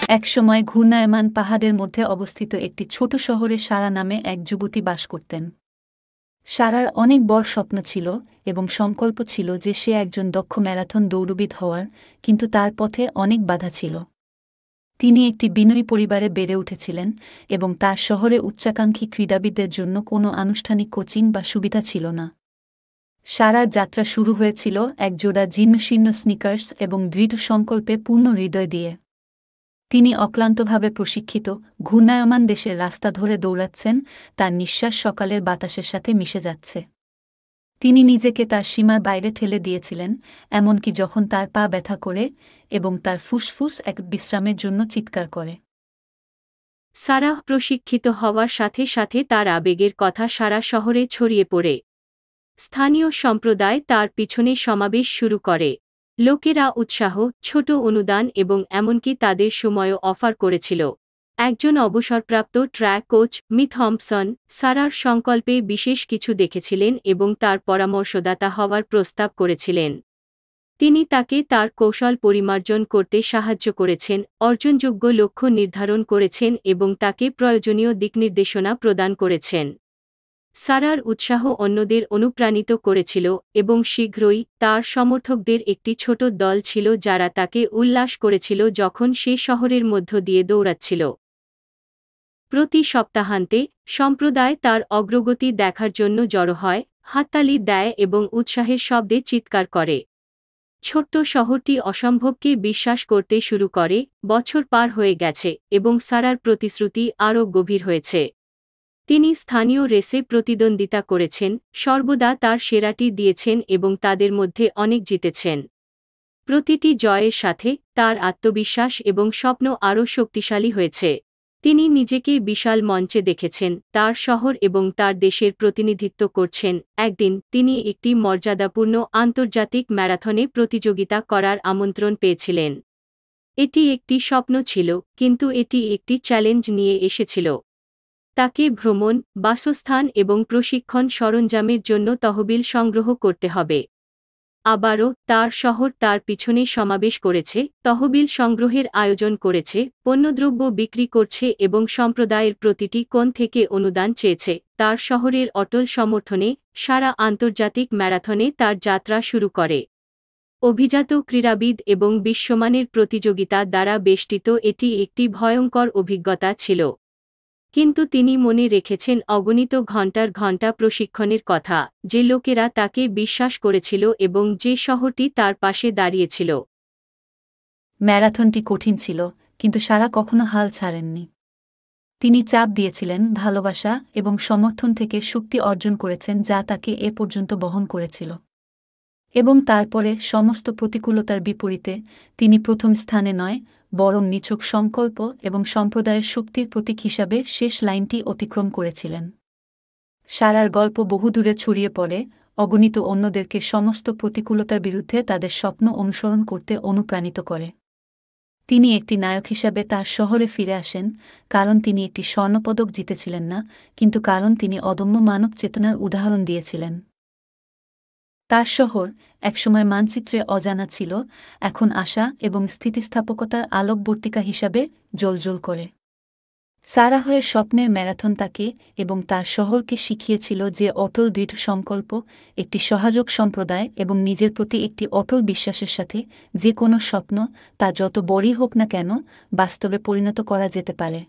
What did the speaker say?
একসময় ঘূর্ণায়মান পাহাড়ের মধ্যে অবস্থিত একটি ছোট শহরে সারা নামে এক যুবতী বাস করতেন। সারার অনেক বড় স্বপ্ন ছিল এবং সংকল্প ছিল যে সে একজন দক্ষ ম্যারাথন দৌড়বিদ হওয়ার, কিন্তু তার পথে অনেক বাধা ছিল। তিনি একটি বিনয়ী পরিবারে বেড়ে উঠেছিলেন এবং তার শহরে উচ্চাকাঙ্ক্ষী ক্রীড়াবিদদের জন্য কোনো আনুষ্ঠানিক কোচিং বা সুবিধা ছিল না। সারার যাত্রা শুরু হয়েছিল এক জোড়া জীর্ণশীর্ণ স্নিকার্স এবং দৃঢ় সংকল্পে পূর্ণ হৃদয় দিয়ে। তিনি অক্লান্তভাবে প্রশিক্ষিত, ঘূর্ণায়মান দেশের রাস্তা ধরে দৌড়াচ্ছেন, তার নিঃশ্বাস সকালের বাতাসের সাথে মিশে যাচ্ছে। তিনি নিজেকে তার সীমার বাইরে ঠেলে দিয়েছিলেন, এমনকি যখন তার পা ব্যথা করে এবং তার ফুসফুস এক বিশ্রামের জন্য চিৎকার করে। সারাহ প্রশিক্ষিত হওয়ার সাথে সাথে তার আবেগের কথা সারা শহরে ছড়িয়ে পড়ে। স্থানীয় সম্প্রদায় তার পিছনে সমাবেশ শুরু করে। লোকেরা উৎসাহ, ছোট অনুদান এবং এমনকি তাদের সময়ও অফার করেছিল। একজন অবসরপ্রাপ্ত ট্র্যাক কোচ, মিথ থম্পসন, সারার সংকল্পে বিশেষ কিছু দেখেছিলেন এবং তার পরামর্শদাতা হওয়ার প্রস্তাব করেছিলেন। তিনি তাকে তার কৌশল পরিমার্জন করতে সাহায্য করেছেন, অর্জনযোগ্য লক্ষ্য নির্ধারণ করেছেন এবং তাকে প্রয়োজনীয় দিকনির্দেশনা প্রদান করেছেন। সারার উৎসাহ অন্যদের অনুপ্রাণিত করেছিল এবং শীঘ্রই তার সমর্থকদের একটি ছোট দল ছিল যারা তাকে উল্লাস করেছিল যখন সে শহরের মধ্য দিয়ে দৌড়াচ্ছিল। প্রতি সপ্তাহান্তে সম্প্রদায় তার অগ্রগতি দেখার জন্য জড়ো হয়, হাততালি দেয় এবং উৎসাহের শব্দে চিৎকার করে। ছোট্ট শহরটি অসম্ভবকে বিশ্বাস করতে শুরু করে। বছর পার হয়ে গেছে এবং সারার প্রতিশ্রুতি আরও গভীর হয়েছে। তিনি স্থানীয় রেসে প্রতিদ্বন্দ্বিতা করেছেন, সর্বদা তার সেরাটি দিয়েছেন এবং তাদের মধ্যে অনেক জিতেছেন। প্রতিটি জয়ের সাথে তার আত্মবিশ্বাস এবং স্বপ্ন আরও শক্তিশালী হয়েছে। তিনি নিজেকে বিশাল মঞ্চে দেখেছেন, তার শহর এবং তার দেশের প্রতিনিধিত্ব করছেন। একদিন তিনি একটি মর্যাদাপূর্ণ আন্তর্জাতিক ম্যারাথনে প্রতিযোগিতা করার আমন্ত্রণ পেয়েছিলেন। এটি একটি স্বপ্ন ছিল, কিন্তু এটি একটি চ্যালেঞ্জ নিয়ে এসেছিল। তাকে ভ্রমণ, বাসস্থান এবং প্রশিক্ষণ সরঞ্জামের জন্য তহবিল সংগ্রহ করতে হবে। আবারও তার শহর তার পিছনে সমাবেশ করেছে, তহবিল সংগ্রহের আয়োজন করেছে, পণ্যদ্রব্য বিক্রি করছে এবং সম্প্রদায়ের প্রতিটি কোণ থেকে অনুদান চেয়েছে। তার শহরের অটল সমর্থনে সারা আন্তর্জাতিক ম্যারাথনে তার যাত্রা শুরু করে। অভিজাত ক্রীড়াবিদ এবং বিশ্বমানের প্রতিযোগিতা দ্বারা বেষ্টিত এটি একটি ভয়ঙ্কর অভিজ্ঞতা ছিল। কিন্তু তিনি মনে রেখেছেন অগণিত ঘণ্টার ঘণ্টা প্রশিক্ষণের কথা, যে লোকেরা তাকে বিশ্বাস করেছিল এবং যে শহরটি তার পাশে দাঁড়িয়েছিল। ম্যারাথনটি কঠিন ছিল, কিন্তু সারা কখনো হাল ছাড়েননি। তিনি চাপ দিয়েছিলেন, ভালোবাসা এবং সমর্থন থেকে শক্তি অর্জন করেছেন যা তাকে এ পর্যন্ত বহন করেছিল। এবং তারপরে সমস্ত প্রতিকূলতার বিপরীতে তিনি প্রথম স্থানে নয়, বরং নিছক সংকল্প এবং সম্প্রদায়ের শক্তির প্রতীক হিসাবে শেষ লাইনটি অতিক্রম করেছিলেন। সারার গল্প বহুদূরে ছড়িয়ে পড়ে, অগণিত অন্যদেরকে সমস্ত প্রতিকূলতার বিরুদ্ধে তাদের স্বপ্ন অনুসরণ করতে অনুপ্রাণিত করে। তিনি একটি নায়ক হিসাবে তার শহরে ফিরে আসেন, কারণ তিনি একটি স্বর্ণপদক জিতেছিলেন না, কিন্তু কারণ তিনি অদম্য মানব চেতনার উদাহরণ দিয়েছিলেন। তার শহর, একসময় মানচিত্রে অজানা ছিল, এখন আশা এবং স্থিতিস্থাপকতার আলোকবর্তিকা হিসাবে জ্বলজ্বল করে। সারাহের স্বপ্নের ম্যারাথন তাকে এবং তার শহরকে শিখিয়েছিল যে অটল দৃঢ় সংকল্প, একটি সহযোগ সম্প্রদায় এবং নিজের প্রতি একটি অটল বিশ্বাসের সাথে যে কোনো স্বপ্ন, তা যত বড়ই হোক না কেন, বাস্তবে পরিণত করা যেতে পারে।